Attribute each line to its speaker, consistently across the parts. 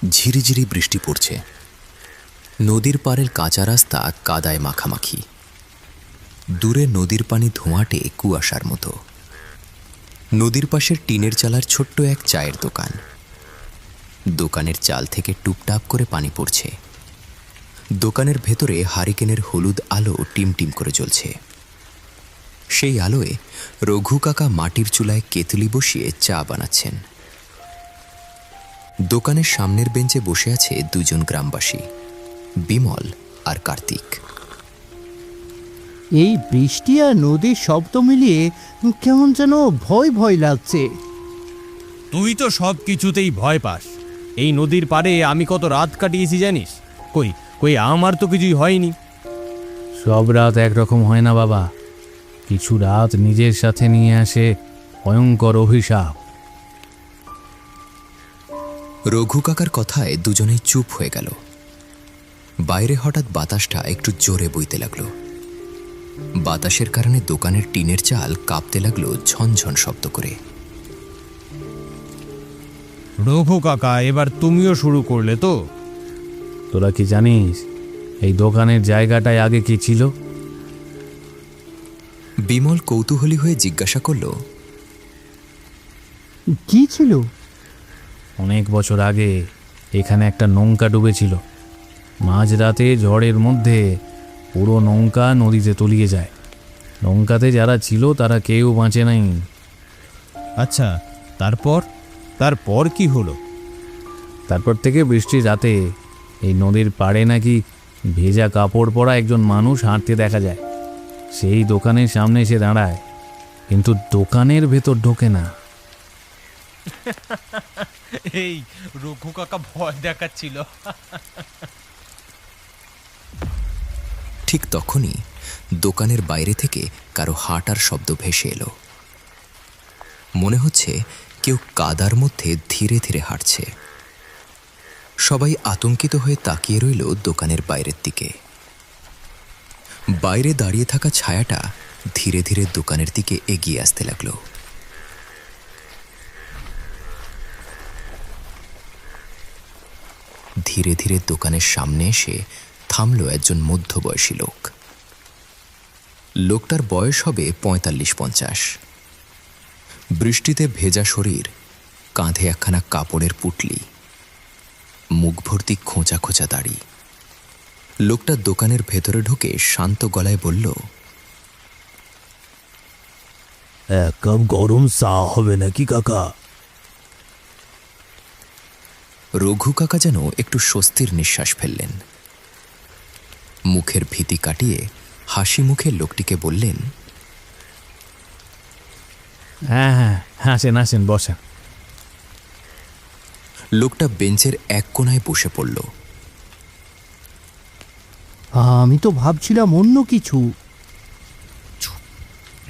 Speaker 1: ঝিরিঝিরি বৃষ্টি পড়ছে। নদীর পাড়ের কাঁচা রাস্তা কাদায় মাখামাখি। দূরে নদীর পানি ধোঁয়াটে কুয়াশার মতো। নদীর পাশের টিনের চালার ছোট্ট এক চায়ের দোকান। দোকানের চাল থেকে টুপটাপ করে পানি পড়ছে। দোকানের ভেতরে হারিকেনের হলুদ আলো টিমটিম করে জ্বলছে। সেই আলোয় রঘু কাকা মাটির চুলায় কেতলি বসিয়ে চা বানাচ্ছেন। দোকানের সামনের বেঞ্চে বসে আছে দুজন গ্রামবাসী, বিমল আর কার্তিক।
Speaker 2: এই বৃষ্টি আর নদীর শব্দ মিলিয়ে কেমন যেন ভয় ভয় লাগছে।
Speaker 3: তুই তো সব কিছুতেই ভয় পাস। এই নদীর পাড়ে আমি কত রাত কাটিয়েছি জানিস? কই কই আমার তো কিছুই হয়নি।
Speaker 4: সব রাত একরকম হয় না বাবা, কিছু রাত নিজের সাথে নিয়ে আসে ভয়ঙ্কর অভিশাপ।
Speaker 1: রঘু কাকার কথায় দুজনেই চুপ হয়ে গেল। বাইরে হঠাৎ বাতাসটা একটু জোরে বইতে লাগলো। বাতাসের কারণে দোকানের টিনের চাল কাঁপতে লাগলো ঝনঝন শব্দ করে।
Speaker 3: রঘু কাকা, এবার তুমিও শুরু করলে তো?
Speaker 4: তোরা কি জানিস এই দোকানের জায়গাটায় আগে কি ছিল?
Speaker 1: বিমল কৌতূহলী হয়ে জিজ্ঞাসা করল,
Speaker 2: কি ছিল?
Speaker 4: অনেক বছর আগে এখানে একটা নৌকা ডুবেছিল। মাঝরাতে ঝড়ের মধ্যে পুরো নৌকা নদীতে তলিয়ে যায়। নৌকাতে যারা ছিল তারা কেউ বাঁচে নাই।
Speaker 3: আচ্ছা, তারপর তারপর কি হলো?
Speaker 4: তারপর থেকে বৃষ্টির রাতে এই নদীর পাড়ে নাকি ভেজা কাপড় পরা একজন মানুষ হাঁটতে দেখা যায়। সেই দোকানের সামনে এসে দাঁড়ায়, কিন্তু দোকানের ভেতর ঢোকে না।
Speaker 3: এই রঘু কাকা ভয় দেখাচ্ছিল।
Speaker 1: ঠিক তখনই দোকানের বাইরে থেকে কারো হাঁটার শব্দ ভেসে এলো। মনে হচ্ছে কেউ কাদার মধ্যে ধীরে ধীরে হাঁটছে। সবাই আতঙ্কিত হয়ে তাকিয়ে রইল দোকানের বাইরের দিকে। বাইরে দাঁড়িয়ে থাকা ছায়াটা ধীরে ধীরে দোকানের দিকে এগিয়ে আসতে লাগলো। ধীরে ধীরে দোকানের সামনে এসে থামল একজন মধ্যবয়সী লোক। লোকটার বয়স হবে ৪৫-৫০। বৃষ্টিতে ভেজা শরীর, কাঁধে একখানা কাপড়ের পুটলি, মুখ ভর্তি খোঁচা খোঁচা দাড়ি। লোকটা দোকানের ভেতরে ঢুকে শান্ত গলায় বলল,
Speaker 5: এক কাপ গরম চা হবে নাকি কাকা?
Speaker 1: রঘু কাকা যেন একটু স্বস্তির নিঃশ্বাস ফেললেন। মুখের ভীতি কাটিয়ে হাসি মুখে লোকটিকে বললেন,
Speaker 4: হ্যাঁ হ্যাঁ, আসেন আসেন, বসেন।
Speaker 1: লোকটা বেঞ্চের এক কোণায় বসে পড়ল।
Speaker 2: আমি তো ভাবছিলাম অন্য কিছু।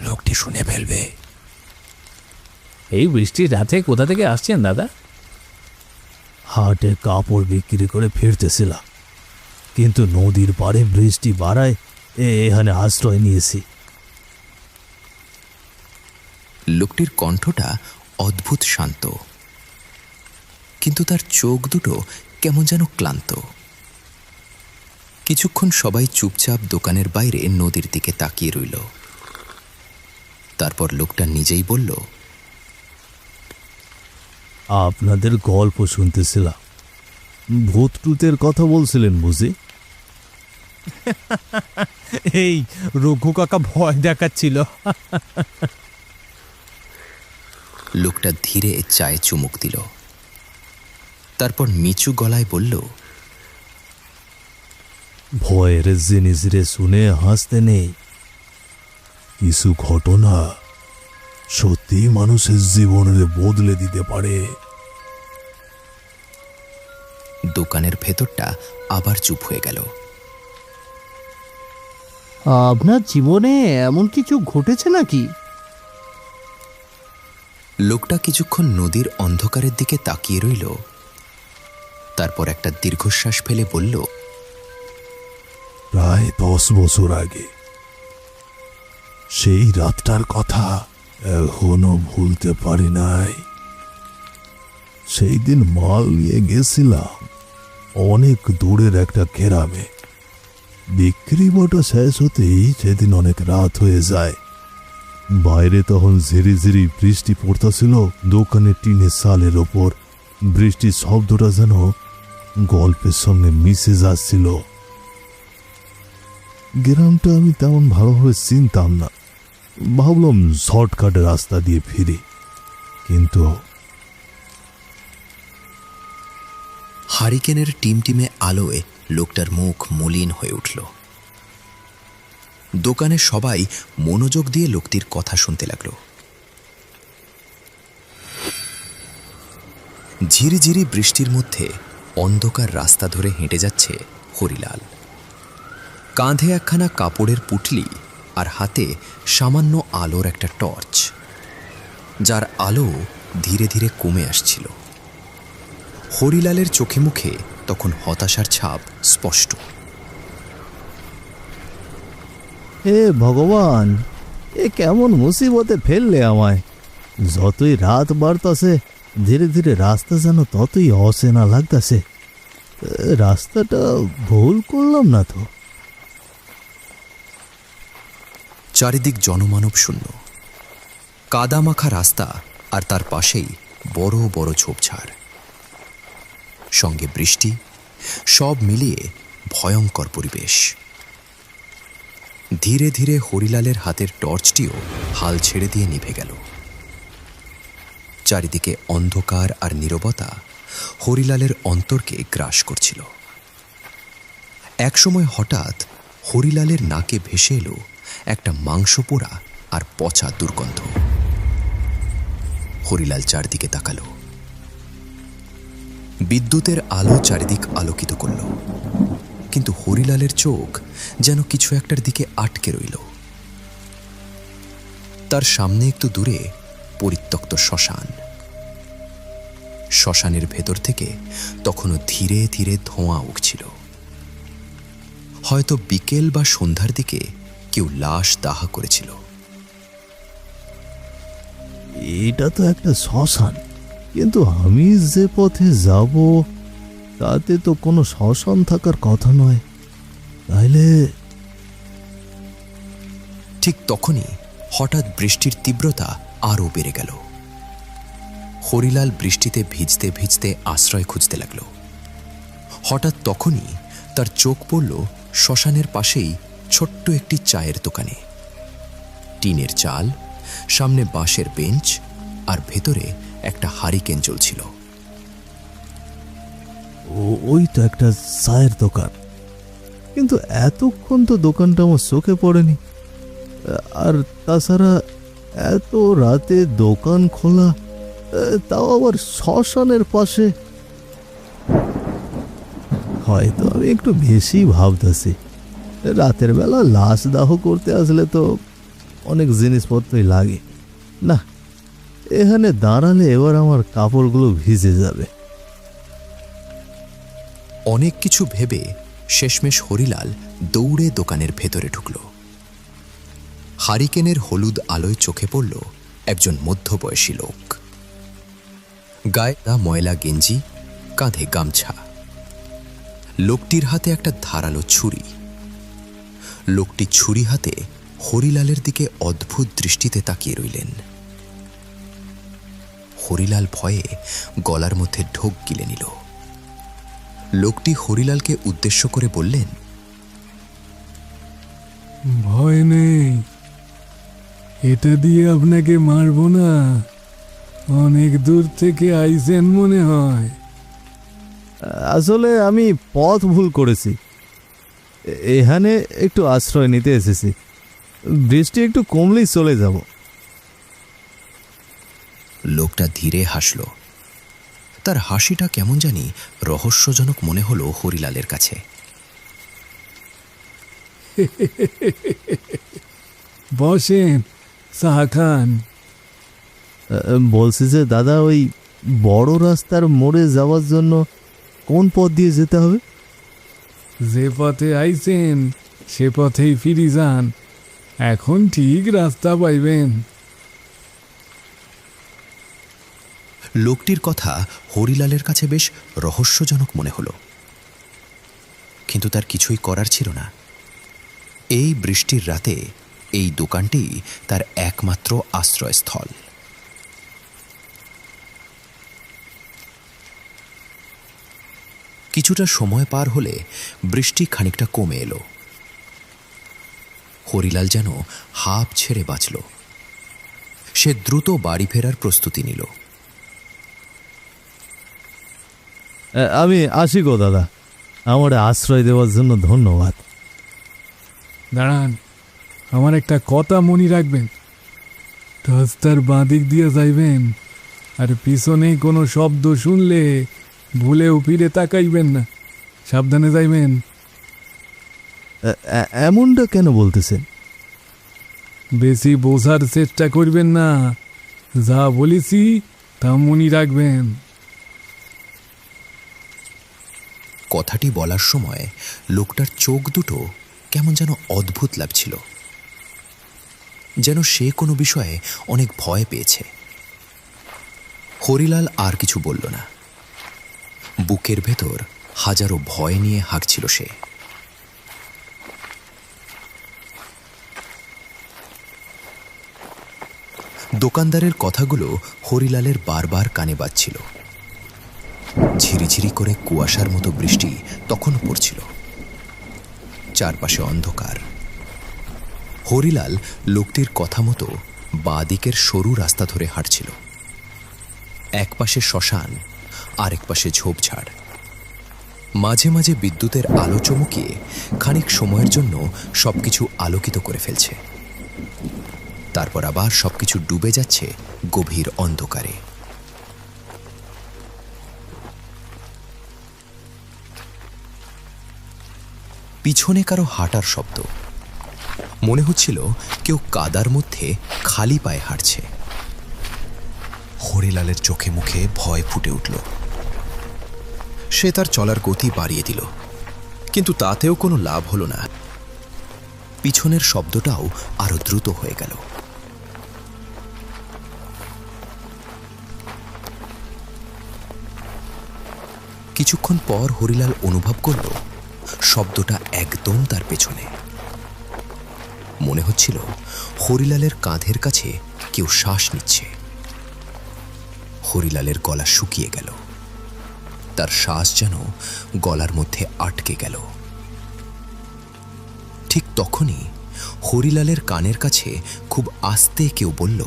Speaker 5: লোকটি শুনে ফেলবে।
Speaker 4: এই বৃষ্টির রাতে কোথা থেকে আসছেন দাদা?
Speaker 5: হাটে কাপড় বিক্রি করে ফিরতেছিলাম, কিন্তু নদীর পাড়ে বৃষ্টি বাড়ায় এখানে আশ্রয় নিয়েছি।
Speaker 1: লোকটির কণ্ঠটা অদ্ভুত শান্ত, কিন্তু তার চোখ দুটো কেমন যেন ক্লান্ত। কিছুক্ষণ সবাই চুপচাপ দোকানের বাইরে নদীর দিকে তাকিয়ে রইল। তারপর লোকটা নিজেই বলল,
Speaker 5: আপনাদের গল্প শুনতেছিলাম, ভূত টুতের কথা বলছিলেন বুঝি?
Speaker 3: এই রঘু কাকা ভয় দেখাচ্ছিল।
Speaker 1: লোকটা ধীরে চায়ে চুমুক দিল। তারপর নিচু গলায় বলল,
Speaker 5: ভয়ের জিনিস রে শুনে হাসতে নেই। কিছু ঘটনা সত্যি মানুষের জীবনের বদলে দিতে পারে।
Speaker 1: দোকানের ভেতরটা আবার চুপ হয়ে গেল।
Speaker 2: আপনার জীবনে এমন কিছু ঘটেছে নাকি?
Speaker 1: লোকটা কিছুক্ষণ নদীর অন্ধকারের দিকে তাকিয়ে রইল। তারপর একটা দীর্ঘশ্বাস ফেলে বলল,
Speaker 5: প্রায় 10 বছর আগে। সেই রাতটার কথা এখনো ভুলতে পারি নাই। সেই দিন মাল নিয়ে গেছিলাম অনেক দূরের একটা গ্রামে। বিক্রি বাটা শেষ হতেই সেদিন অনেক রাত হয়ে যায়। বাইরে তখন ঝিরি ঝিরি বৃষ্টি পড়তেছিল। দোকানে টিনের চালের ওপর বৃষ্টির শব্দটা যেন গল্পের সঙ্গে মিশে যাচ্ছিল। গ্রামটা আমি তেমন ভালোভাবে চিনতাম না, ভাবলাম শর্টকাট রাস্তা দিয়ে ফিরি, কিন্তু
Speaker 1: হারিকেনের টিমটিমে আলোয় লোকটার মুখ মলিন হয়ে উঠল। দোকানে সবাই মনোযোগ দিয়ে লোকটির কথা শুনতে লাগলো। ঝিরিঝিরি বৃষ্টির মধ্যে অন্ধকার রাস্তা ধরে হেঁটে যাচ্ছে হরিলাল। কাঁধে একখানা কাপড়ের পুটলি আর হাতে সামান্য আলোর একটা টর্চ, যার আলো ধীরে ধীরে কমে আসছিল। হরিলালের চোখে মুখে তখন হতাশার ছাপ স্পষ্ট।
Speaker 2: হে ভগবান, এ কেমন মুসিবতে ফেললে আমায়। যতই রাত বাড়তাছে ধীরে ধীরে রাস্তা যেন ততই অচেনা লাগতাছে। রাস্তাটা ভুল করলাম না তো?
Speaker 1: চারিদিক জনমানব শূন্য, কাদামাখা রাস্তা আর তার পাশেই বড় বড় ঝোপঝাড়, সঙ্গে বৃষ্টি, সব মিলিয়ে ভয়ঙ্কর পরিবেশ। ধীরে ধীরে হরিলালের হাতের টর্চটিও হাল ছেড়ে দিয়ে নিভে গেল। চারিদিকে অন্ধকার আর নীরবতা হরিলালের অন্তরকে গ্রাস করছিল। একসময় হঠাৎ হরিলালের নাকে ভেসে এলো একটা মাংস পোড়া আর পচা দুর্গন্ধ। হরিলাল চারদিকে তাকালো। বিদ্যুতের আলো চারিদিক আলোকিত করল, কিন্তু হরিলালের চোখ যেন কিছু একটার দিকে আটকে রইল। তার সামনে একটু দূরে পরিত্যক্ত শ্মশান। শ্মশানের ভেতর থেকে তখনও ধীরে ধীরে ধোঁয়া উঠছিল। হয়তো বিকেল বা সন্ধ্যার দিকে কেউ লাশ দাহ করেছিল।
Speaker 2: এটা তো একটা শ্মশান, কিন্তু আমি যে পথে যাব তাতে তো কোনো শ্মশান থাকার কথা নয়। তাইলে
Speaker 1: ঠিক তখনই হঠাৎ বৃষ্টির তীব্রতা আরও বেড়ে গেল। হরিলাল বৃষ্টিতে ভিজতে ভিজতে আশ্রয় খুঁজতে লাগল। হঠাৎ তখনই তার চোখ পড়ল শ্মশানের পাশেই ছোট্ট একটি চায়ের দোকানে। টিনের চাল, সামনে বাঁশের বেঞ্চ, আর ভেতরে একটা হারিকেন জ্বলছিল।
Speaker 2: ওই তো একটা চায়ের দোকান, কিন্তু এতক্ষণ তো দোকানটা আমার চোখে পড়েনি। আর তাছাড়া এত রাতে দোকান খোলা, তাও আবার শ্মশানের পাশে। হয়তো আমি একটু বেশি ভাবতেছি। রাতের বেলা লাশ দাহ করতে আসলে তো অনেক জিনিসপত্রই লাগে না। এখানে দাঁড়ালে এবার আমার কাপড়গুলো ভিজে যাবে।
Speaker 1: অনেক কিছু ভেবে শেষমেশ হরিলাল দৌড়ে দোকানের ভেতরে ঢুকল। হারিকেনের হলুদ আলোয় চোখে পড়ল একজন মধ্যবয়সী লোক। গায়ে ময়লা গেঞ্জি, কাঁধে গামছা। লোকটির হাতে একটা ধারালো ছুরি। লোকটি ছুরি হাতে হরিলালের দিকে অদ্ভুত দৃষ্টিতে তাকিয়ে রইলেন। হরিলাল ভয়ে গলার মধ্যে ঢোক গিলে নিল। লোকটি হরিলালকে উদ্দেশ্য করে বললেন,
Speaker 6: ভয় নেই, এটা দিয়ে আপনাকে মারবো না। অনেক দূর থেকে আইছেন মনে হয়।
Speaker 2: আসলে আমি পথ ভুল করেছি, এখানে একটু আশ্রয় নিতে এসেছি। বৃষ্টি একটু কমলেই চলে যাব।
Speaker 1: লোকটা ধীরে হাসল। তার হাসিটা কেমন জানি রহস্যজনক মনে হলো হরিলালের কাছে।
Speaker 6: বসেন, চা খান।
Speaker 2: বলছি যে দাদা, ওই বড় রাস্তার মোড়ে যাওয়ার জন্য কোন পথ দিয়ে যেতে হবে?
Speaker 6: যে পথে আইছেন সে পথেই ফিরি যান, এখন ঠিক রাস্তা পাইবেন।
Speaker 1: লোকটির কথা হরিলালের কাছে বেশ রহস্যজনক মনে হলো, কিন্তু তার কিছুই করার ছিল না। এই বৃষ্টির রাতে এই দোকানটি তার একমাত্র আশ্রয়স্থল। কিছুটা সময় পার হলে বৃষ্টি খানিকটা কমে এলো। হরিলাল যেন হাঁপ ছেড়ে বাঁচল। সে দ্রুত বাড়ি ফেরার প্রস্তুতি নিল।
Speaker 2: আমি আসি গো দাদা, আমার আশ্রয় দেওয়ার জন্য ধন্যবাদ।
Speaker 6: দাঁড়ান, আমার একটা কথা মনে রাখবেন। রাস্তার বাঁদিক দিয়ে যাইবেন, আর পিছনে কোনো শব্দ শুনলে ভুলেও ফিরে তাকাইবেন না, সাবধানে যাইবেন।
Speaker 2: এমনটা কেন বলতেছেন?
Speaker 6: বেশি বোঝার চেষ্টা করবেন না, যা বলেছি তা মনে রাখবেন।
Speaker 1: কথাটি বলার সময় লোকটার চোখ দুটো কেমন যেন অদ্ভুত লাগছিল, যেন সে কোনো বিষয়ে অনেক ভয় পেয়েছে। হরিলাল আর কিছু বলল না। বুকের ভেতর হাজারো ভয় নিয়ে হাঁকছিল সে। দোকানদারের কথাগুলো হরিলালের বারবার কানে বাজছিল। ঝিরিঝিরি করে কুয়াশার মতো বৃষ্টি তখনও পড়ছিল। চারপাশে অন্ধকার। হরিলাল লোকটির কথা মতো বাঁ দিকের সরু রাস্তা ধরে হাঁটছিল। এক পাশে শ্মশান, আরেক পাশে ঝোপঝাড়। মাঝে মাঝে বিদ্যুতের আলো চমকিয়ে খানিক সময়ের জন্য সবকিছু আলোকিত করে ফেলছে, তারপর আবার সবকিছু ডুবে যাচ্ছে গভীর অন্ধকারে। পিছনে কারো হাঁটার শব্দ। মনে হচ্ছিল কেউ কাদার মধ্যে খালি পায়ে হাঁটছে। হরিলালের চোখে মুখে ভয় ফুটে উঠল। সে তার চলার গতি বাড়িয়ে দিল, কিন্তু তাতেও কোনো লাভ হলো না। পিছনের শব্দটাও আরো দ্রুত হয়ে গেল। কিছুক্ষণ পর হরিলাল অনুভব করল শব্দটা একদম তার পেছনে। মনে হচ্ছিল হরিলালের কাঁধের কাছে কেউ শ্বাস নিচ্ছে। হরিলালের গলা শুকিয়ে গেল, তার শ্বাস যেন গলার মধ্যে আটকে গেল। ঠিক তখনই হরিলালের কানের কাছে খুব আস্তে কেউ বলল,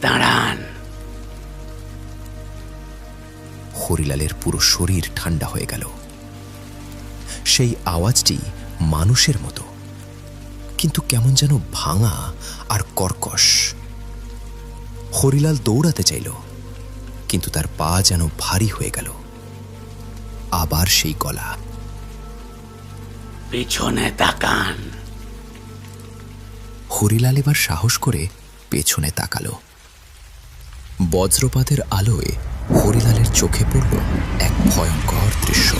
Speaker 7: দাঁড়ান।
Speaker 1: হরিলালের পুরো শরীর ঠান্ডা হয়ে গেল। সেই আওয়াজটি মানুষের মতো, কিন্তু কেমন যেন ভাঙা আর কর্কশ। হরিলাল দৌড়াতে চাইল, কিন্তু তার পা যেন ভারী হয়ে গেল। আবার সেই গলা,
Speaker 7: পিছনে তাকান।
Speaker 1: হরিলাল এবার সাহস করে পেছনে তাকালো। বজ্রপাতের আলোয় হরিলালের চোখে পড়ল এক ভয়ঙ্কর দৃশ্য।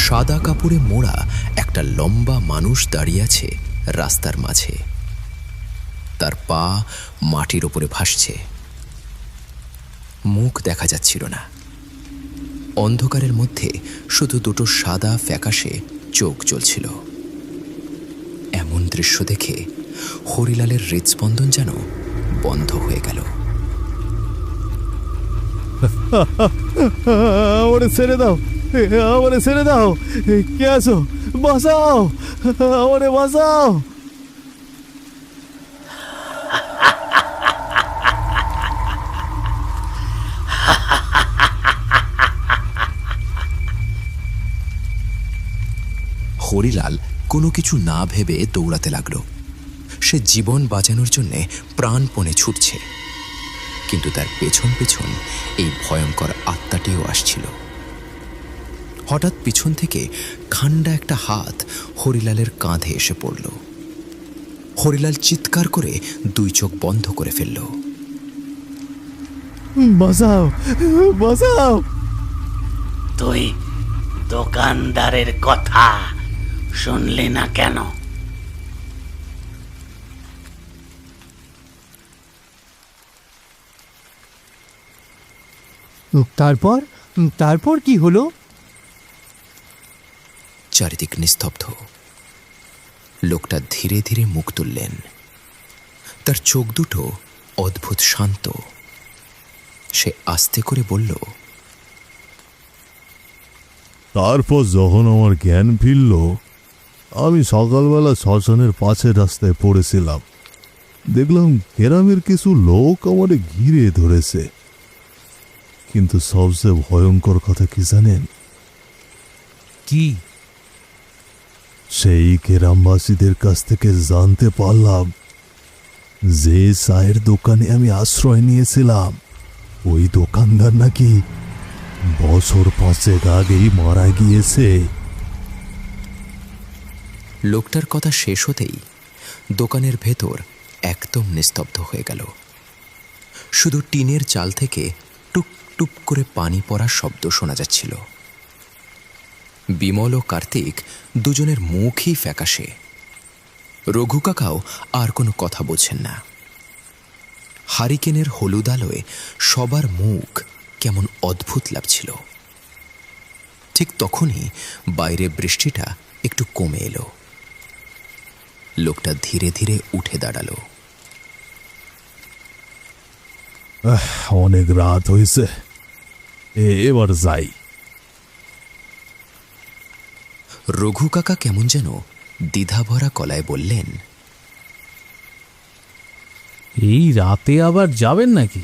Speaker 1: সাদা কাপড়ে মোড়া একটা লম্বা মানুষ দাঁড়িয়ে আছে রাস্তার মাঝে। তার পা মাটির ওপরে ভাসছে। মুখ দেখা যাচ্ছিল না। অন্ধকারের মধ্যে শুধু দুটো সাদা ফ্যাকাশে চোখ জ্বলছিল। এমন দৃশ্য দেখে হরিলালের হৃদস্পন্দন যেন বন্ধ হয়ে গেল।
Speaker 2: আমারে ছেড়ে দাও, আমারে ছেড়ে দাও, কে আছো? বাঁচাও, আমারে বাঁচাও।
Speaker 1: হরিলাল কোনো কিছু না ভেবে দৌড়াতে লাগল। সে জীবন বাঁচানোর জন্য প্রাণপণে ছুটছে, কিন্তু তার পেছন পেছন এই ভয়ঙ্কর আত্মাটিও আসছিল। হঠাৎ পিছন থেকে ঠান্ডা একটা হাত হরিলালের কাঁধে এসে পড়ল। হরিলাল চিৎকার করে দুই চোখ বন্ধ করে ফেলল।
Speaker 2: বাঁচাও, বাঁচাও।
Speaker 7: তুই দোকানদারের কথা শুনলি না কেন?
Speaker 2: তারপর তারপর কি হলো?
Speaker 1: চারিদিক নিস্তব্ধ। লোকটা ধীরে ধীরে মুখ তুললেন। তার চোখ দুটো অদ্ভুত শান্ত। সে আস্তে করে বলল,
Speaker 5: তারপর যখন আমার জ্ঞান ফিরল, আমি সকালবেলা শ্মশানের পাশের রাস্তায় পড়েছিলাম। দেখলাম গ্রামের কিছু লোক আমারে ঘিরে ধরেছে। কিন্তু সবচেয়ে ভয়ঙ্কর কথা কি জানেন?
Speaker 3: কি?
Speaker 5: সেই গ্রামবাসীদের কাছ থেকে জানতে পারলাম যে চায়ের দোকানে আমি আশ্রয় নিয়েছিলাম, ওই দোকানদার নাকি বছর 5 আগেই মারা গিয়েছে।
Speaker 1: লোকটার কথা শেষ হতেই দোকানের ভেতর একদম নিস্তব্ধ হয়ে গেল। শুধু টিনের চাল থেকে টুক টুক করে পানি পড়ার শব্দ শোনা যাচ্ছিল। বিমল ও কার্তিক দুজনের মুখই ফ্যাকাশে। রঘু কাকাও আর কোনো কথা বলছেন না। হারিকেনের হলুদ আলোয় সবার মুখ কেমন অদ্ভুত লাগছিল। ঠিক তখনই বাইরে বৃষ্টিটা একটু কমে এলো। লোকটা ধীরে ধীরে উঠে দাঁড়ালো।
Speaker 5: অনেক রাত হয়েছে, এবার যাই।
Speaker 1: রঘু কাকা কেমন যেন দ্বিধাভরা গলায় বললেন,
Speaker 4: এই রাতে আবার যাবেন নাকি?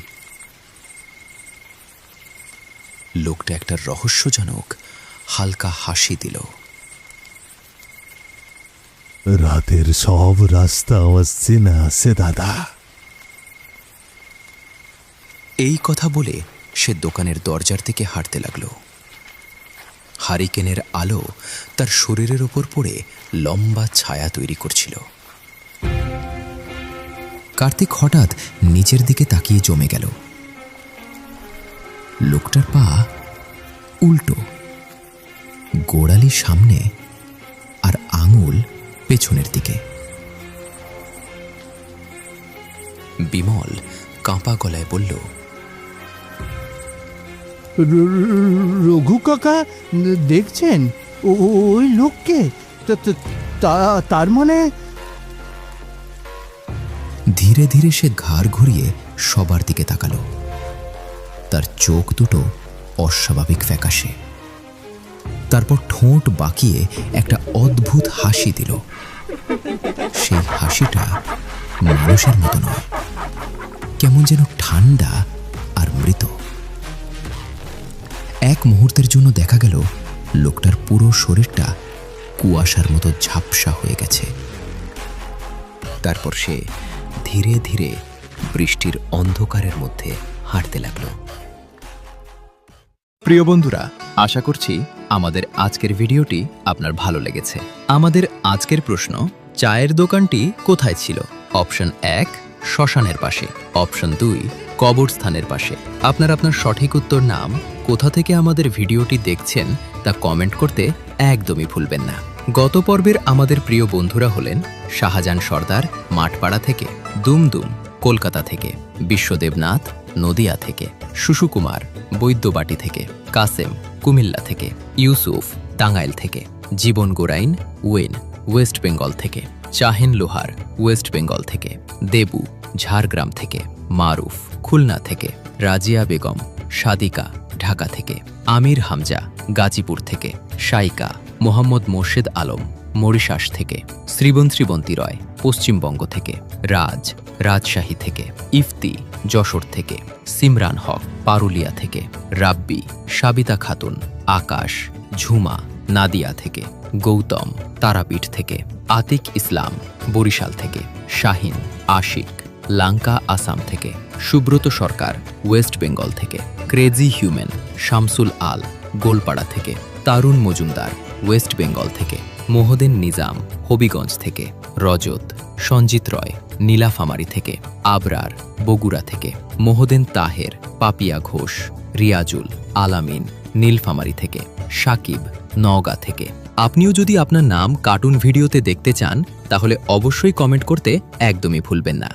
Speaker 1: লোকটা একটা রহস্যজনক হালকা হাসি দিল।
Speaker 5: রাতের সব রাস্তা আমার চেনা আছে দাদা।
Speaker 1: এই কথা বলে সে দোকানের দরজার দিকে হাঁটতে লাগলো। হারিকেনের আলো তার শরীরের ওপর পড়ে লম্বা ছায়া তৈরি করছিল। কার্তিক হঠাৎ নিচের দিকে তাকিয়ে জমে গেল। লোকটার পা উল্টো, গোড়ালি সামনে আর আঙুল পেছনের দিকে। বিমল কাঁপা গলায় বলল,
Speaker 2: রঘু কাকা দেখছেন ওই লোককে? তার মানে?
Speaker 1: ধীরে ধীরে সে ঘাড় ঘুরিয়ে সবার দিকে তাকালো। তার চোখ দুটো অস্বাভাবিক ফ্যাকাশে। তারপর ঠোঁট বাঁকিয়ে একটা অদ্ভুত হাসি দিল। সেই হাসিটা মানুষের মতো নয়, কেমন যেন ঠান্ডা আর মৃত। এক মুহূর্তের জন্য দেখা গেল লোকটার পুরো শরীরটা কুয়াশার মতো ঝাপসা হয়ে গেছে। তারপর সে ধীরে ধীরে বৃষ্টির অন্ধকারের মধ্যে হাঁটতে লাগলো। প্রিয় বন্ধুরা, আশা করছি আমাদের আজকের ভিডিওটি আপনার ভালো লেগেছে। আমাদের আজকের প্রশ্ন, চায়ের দোকানটি কোথায় ছিল? অপশন 1 শ্মশানের পাশে, অপশন 2 কবরস্থানের পাশে। আপনার সঠিক উত্তর, নাম, কোথা থেকে আমাদের ভিডিওটি দেখছেন তা কমেন্ট করতে একদমই ভুলবেন না। গত পর্বের আমাদের প্রিয় বন্ধুরা হলেন শাহজাহান সর্দার মাঠপাড়া থেকে, দুমদুম কলকাতা থেকে, বিশ্বদেবনাথ নদিয়া থেকে, সুষুকুমার বৈদ্যবাটি থেকে, কাসেম কুমিল্লা থেকে, ইউসুফ টাঙ্গাইল থেকে, জীবন গোরাইন ওয়েস্ট বেঙ্গল থেকে, চাহেন লোহার ওয়েস্ট বেঙ্গল থেকে, দেবু ঝাড়গ্রাম থেকে, মারুফ খুলনা থেকে, রাজিয়া বেগম সাদিকা ঢাকা থেকে, আমির হামজা গাজীপুর থেকে, শাইকা মোহাম্মদ মোর্শেদ আলম মরিশাস থেকে, শ্রীবন্তী রয় পশ্চিমবঙ্গ থেকে, রাজশাহী থেকে, ইফতি যশোর থেকে, সিমরান হক পারুলিয়া থেকে, রাব্বি সাবিতা খাতুন আকাশ ঝুমা নাদিয়া থেকে, গৌতম তারাপীঠ থেকে, আতিক ইসলাম বরিশাল থেকে, শাহিন আশিক লাঙ্কা আসাম থেকে, সুব্রত সরকার ওয়েস্ট বেঙ্গল থেকে, ক্রেজি হিউম্যান শামসুল আল গোলপাড়া থেকে, তারুণ মজুমদার ওয়েস্ট বেঙ্গল থেকে, মোহদেন নিজাম হবিগঞ্জ থেকে, রজত সঞ্জিত রয় নীলাফামারী থেকে, আবরার বগুড়া থেকে, মোহদেন তাহের পাপিয়া ঘোষ, রিয়াজুল আলামিন নীলফামারী থেকে, সাকিব নওগাঁ থেকে। আপনিও যদি আপনার নাম কার্টুন ভিডিওতে দেখতে চান তাহলে অবশ্যই কমেন্ট করতে একদমই ভুলবেন না।